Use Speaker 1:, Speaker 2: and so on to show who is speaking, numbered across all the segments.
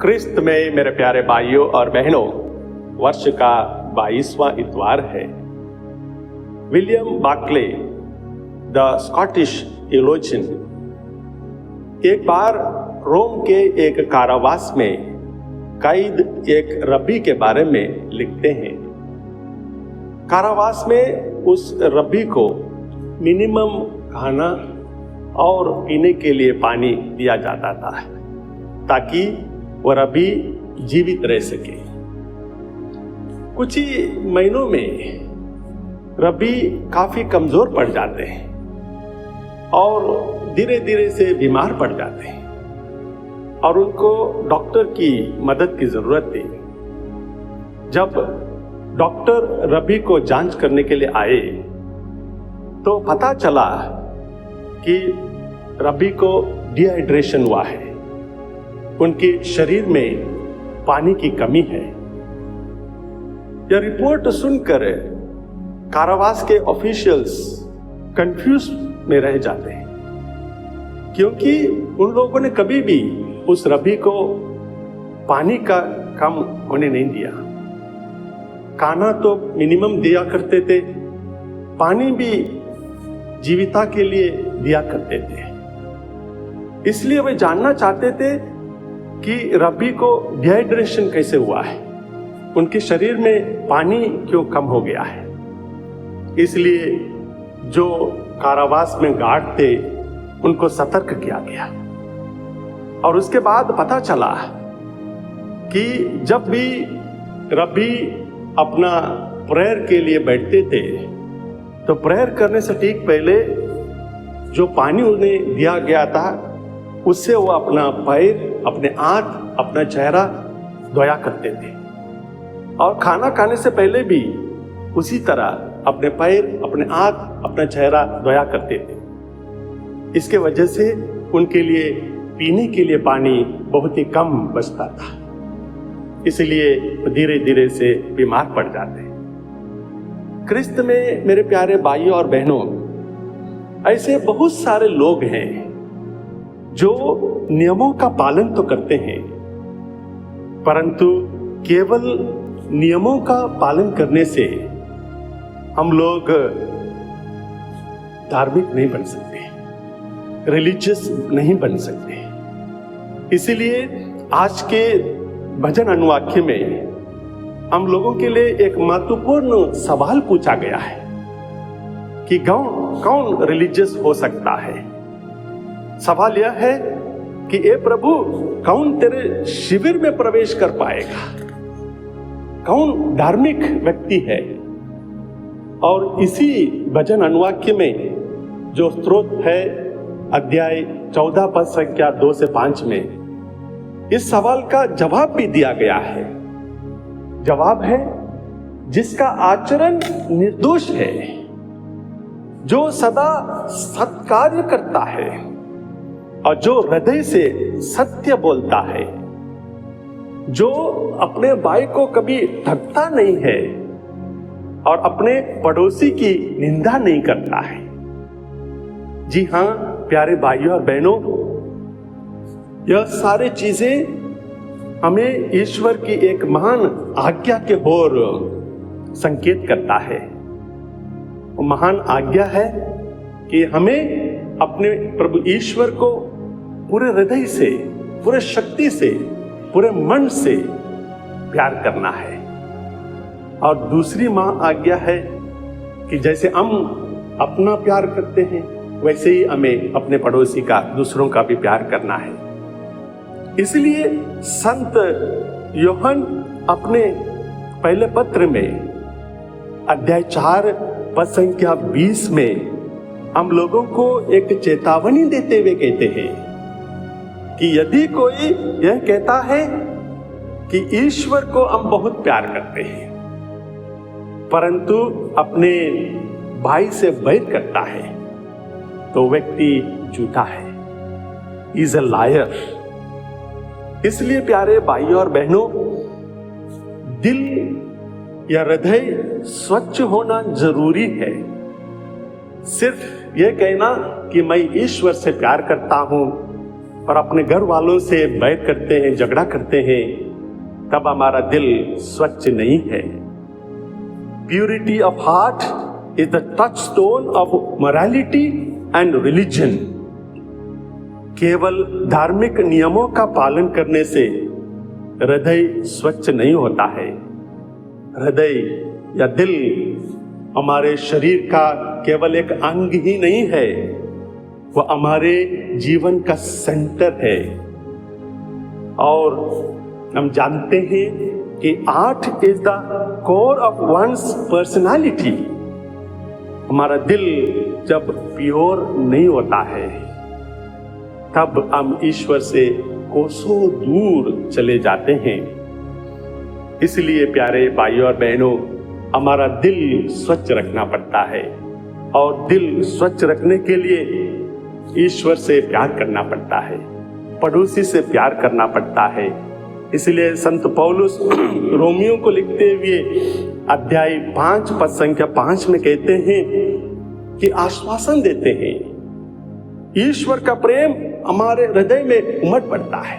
Speaker 1: क्रिस्त में मेरे प्यारे भाइयों और बहनों, वर्ष का 22वां इतवार है। William Barclay the Scottish theologian एक बार रोम के एक कारावास में कैद एक रब्बी के बारे में लिखते हैं। कारावास में उस रब्बी को मिनिमम खाना और पीने के लिए पानी दिया जाता था ताकि वह रब्बी जीवित रह सके। कुछ ही महीनों में रब्बी काफी कमजोर पड़ जाते हैं और धीरे धीरे से बीमार पड़ जाते हैं और उनको डॉक्टर की मदद की जरूरत थी। जब डॉक्टर रब्बी को जांच करने के लिए आए तो पता चला कि रब्बी को डिहाइड्रेशन हुआ है, उनके शरीर में पानी की कमी है। यह रिपोर्ट सुनकर कारावास के ऑफिशियल्स कंफ्यूज में रह जाते हैं, क्योंकि उन लोगों ने कभी भी उस रब्बी को पानी का कम होने नहीं दिया। खाना तो मिनिमम दिया करते थे, पानी भी जीविता के लिए दिया करते थे। इसलिए वे जानना चाहते थे कि रब्बी को डिहाइड्रेशन कैसे हुआ है, उनके शरीर में पानी क्यों कम हो गया है। इसलिए जो कारावास में गार्ड थे उनको सतर्क किया गया और उसके बाद पता चला कि जब भी रब्बी अपना प्रेयर के लिए बैठते थे तो प्रेयर करने से ठीक पहले जो पानी उन्हें दिया गया था उससे वो अपना पैर, अपने हाथ, अपना चेहरा धोया करते थे और खाना खाने से पहले भी उसी तरह अपने पैर, अपने हाथ, अपना चेहरा धोया करते थे। इसके वजह से उनके लिए पीने के लिए पानी बहुत ही कम बचता था, इसलिए धीरे धीरे से बीमार पड़ जाते। क्रिस्त में मेरे प्यारे भाइयों और बहनों, ऐसे बहुत सारे लोग हैं जो नियमों का पालन तो करते हैं, परंतु केवल नियमों का पालन करने से हम लोग धार्मिक नहीं बन सकते, रिलीजियस नहीं बन सकते। इसीलिए आज के भजन अनुवाक्य में हम लोगों के लिए एक महत्वपूर्ण सवाल पूछा गया है कि कौन रिलीजियस हो सकता है। सवाल यह है कि ए प्रभु, कौन तेरे शिविर में प्रवेश कर पाएगा, कौन धार्मिक व्यक्ति है। और इसी भजन अनुवाक्य में जो स्रोत है अध्याय 14 पद संख्या 2 से 5 में इस सवाल का जवाब भी दिया गया है। जवाब है, जिसका आचरण निर्दोष है, जो सदा सत्कार्य करता है और जो हृदय से सत्य बोलता है, जो अपने भाई को कभी ठगता नहीं है और अपने पड़ोसी की निंदा नहीं करता है। जी हाँ प्यारे भाइयों और बहनों, यह सारी चीजें हमें ईश्वर की एक महान आज्ञा के ओर संकेत करता है। वो महान आज्ञा है कि हमें अपने प्रभु ईश्वर को पूरे हृदय से, पूरे शक्ति से, पूरे मन से प्यार करना है। और दूसरी आज्ञा है कि जैसे हम अपना प्यार करते हैं वैसे ही हमें अपने पड़ोसी का, दूसरों का भी प्यार करना है। इसलिए संत यूहन्ना अपने पहले पत्र में अध्याय 4 पद संख्या 20 में हम लोगों को एक चेतावनी देते हुए कहते हैं कि यदि कोई यह कहता है कि ईश्वर को हम बहुत प्यार करते हैं परंतु अपने भाई से बैर करता है तो व्यक्ति झूठा है, इज अ लायर। इसलिए प्यारे भाइयों और बहनों, दिल या हृदय स्वच्छ होना जरूरी है। सिर्फ यह कहना कि मैं ईश्वर से प्यार करता हूं और अपने घर वालों से बैर करते हैं, झगड़ा करते हैं, तब हमारा दिल स्वच्छ नहीं है। Purity of heart is the touchstone of morality and religion. केवल धार्मिक नियमों का पालन करने से हृदय स्वच्छ नहीं होता है। हृदय या दिल हमारे शरीर का केवल एक अंग ही नहीं है, वह हमारे जीवन का सेंटर है। और हम जानते हैं कि art is the core of one's personality. हमारा दिल जब प्योर नहीं होता है, तब हम ईश्वर से कोसों दूर चले जाते हैं। इसलिए प्यारे भाइयों और बहनों, हमारा दिल स्वच्छ रखना पड़ता है, और दिल स्वच्छ रखने के लिए ईश्वर से प्यार करना पड़ता है, पड़ोसी से प्यार करना पड़ता है। इसलिए संत पौलुस रोमियो को लिखते हुए अध्याय 5 पद संख्या 5 में कहते हैं कि आश्वासन देते हैं, ईश्वर का प्रेम हमारे हृदय में उमड़ पड़ता है।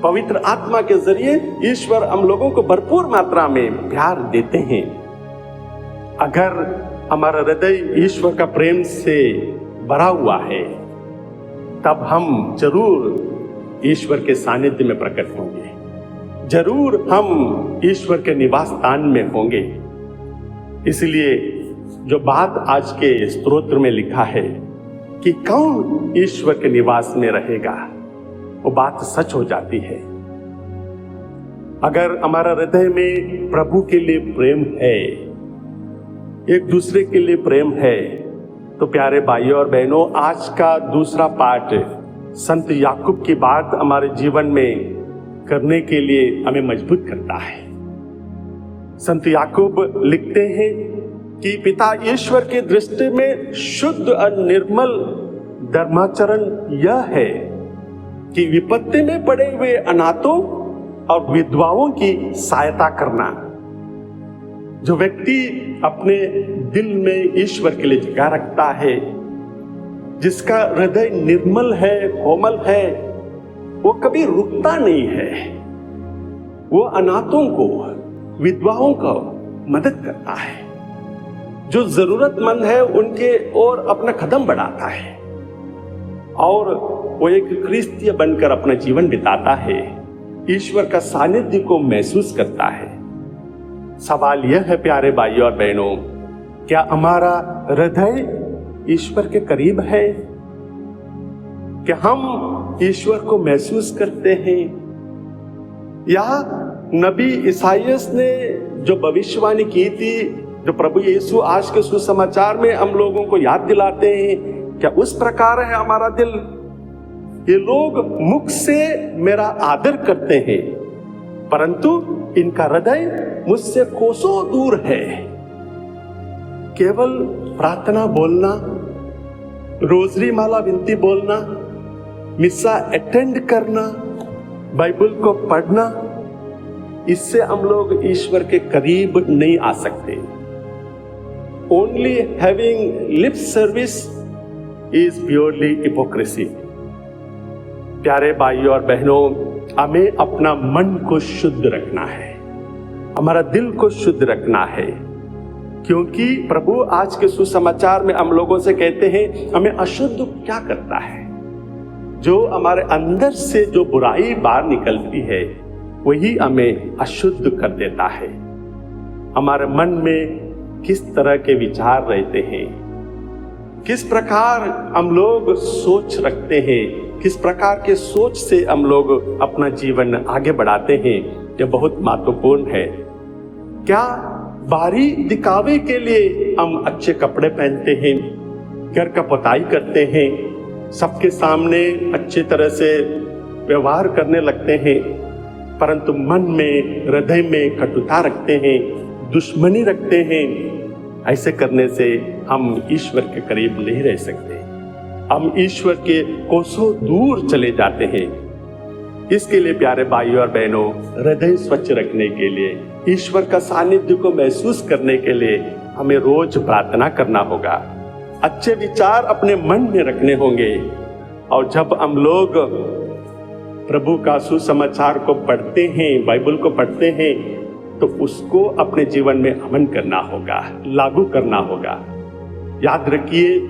Speaker 1: पवित्र आत्मा के जरिए ईश्वर हम लोगों को भरपूर मात्रा में प्यार देते हैं। अगर हमारा हृदय ईश्वर का प्रेम से भरा हुआ है, तब हम जरूर ईश्वर के सानिध्य में प्रकट होंगे, जरूर हम ईश्वर के निवास स्थान में होंगे। इसलिए जो बात आज के स्तोत्र में लिखा है कि कौन ईश्वर के निवास में रहेगा, वो बात सच हो जाती है। अगर हमारा हृदय में प्रभु के लिए प्रेम है, एक दूसरे के लिए प्रेम है, तो प्यारे भाइयों और बहनों, आज का दूसरा पाठ संत याकूब की बात हमारे जीवन में करने के लिए हमें मजबूत करता है। संत याकूब लिखते हैं कि पिता ईश्वर की दृष्टि में शुद्ध और निर्मल धर्माचरण यह है कि विपत्ति में पड़े हुए अनाथों और विधवाओं की सहायता करना। जो व्यक्ति अपने दिल में ईश्वर के लिए जगह रखता है, जिसका हृदय निर्मल है, कोमल है, वो कभी रुकता नहीं है। वो अनाथों को, विधवाओं को मदद करता है, जो जरूरतमंद है उनके ओर अपना कदम बढ़ाता है, और वो एक क्रिस्तीय बनकर अपना जीवन बिताता है, ईश्वर का सानिध्य को महसूस करता है। सवाल यह है प्यारे भाइयों और बहनों, क्या हमारा हृदय ईश्वर के करीब है? क्या हम ईश्वर को महसूस करते हैं? या नबी इसाइयस ने जो भविष्यवाणी की थी, जो प्रभु यीशु आज के सुसमाचार में हम लोगों को याद दिलाते हैं, क्या उस प्रकार है हमारा दिल? ये लोग मुख से मेरा आदर करते हैं, परंतु इनका हृदय मुझसे कोसों दूर है। केवल प्रार्थना बोलना, रोजरी माला विनती बोलना, मिस्सा अटेंड करना, बाइबल को पढ़ना, इससे हम लोग ईश्वर के करीब नहीं आ सकते। Only having lip service is purely hypocrisy. प्यारे भाइयों और बहनों, हमें अपना मन को शुद्ध रखना है, हमारा दिल को शुद्ध रखना है, क्योंकि प्रभु आज के सुसमाचार में हम लोगों से कहते हैं हमें अशुद्ध क्या करता है। जो हमारे अंदर से जो बुराई बाहर निकलती है, वही हमें अशुद्ध कर देता है। हमारे मन में किस तरह के विचार रहते हैं, किस प्रकार हम लोग सोच रखते हैं, किस प्रकार के सोच से हम लोग अपना जीवन आगे बढ़ाते हैं, यह बहुत महत्वपूर्ण है। क्या बाहरी दिखावे के लिए हम अच्छे कपड़े पहनते हैं, घर का पुताई करते हैं, सबके सामने अच्छी तरह से व्यवहार करने लगते हैं, परंतु मन में, हृदय में कटुता रखते हैं, दुश्मनी रखते हैं? ऐसे करने से हम ईश्वर के करीब नहीं रह सकते, हम ईश्वर के कोसों दूर चले जाते हैं। इसके लिए प्यारे भाइयों और बहनों, हृदय स्वच्छ रखने के लिए, ईश्वर का सानिध्य को महसूस करने के लिए हमें रोज प्रार्थना करना होगा, अच्छे विचार अपने मन में रखने होंगे, और जब हम लोग प्रभु का सुसमाचार को पढ़ते हैं, बाइबल को पढ़ते हैं, तो उसको अपने जीवन में अमल करना होगा, लागू करना होगा। याद रखिए,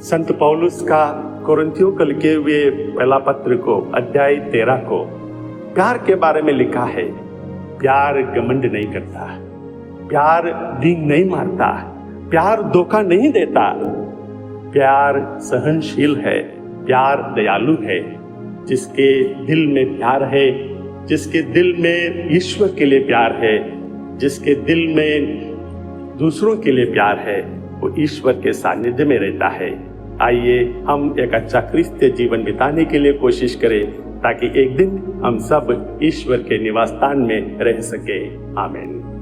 Speaker 1: संत पौलुस का कोरिन्थियों को लिखे हुए पहला पत्र को अध्याय 13 को प्यार के बारे में लिखा है। प्यार घमंड नहीं करता, प्यार डींग नहीं मारता, प्यार धोखा नहीं देता, प्यार सहनशील है, प्यार दयालु है। जिसके दिल में प्यार है, जिसके दिल में ईश्वर के लिए प्यार है, जिसके दिल में दूसरों के लिए प्यार है, वो ईश्वर के सानिध्य में रहता है। आइए हम एक अच्छा क्रिस्तीय जीवन बिताने के लिए कोशिश करें, ताकि एक दिन हम सब ईश्वर के निवास स्थान में रह सके। आमीन।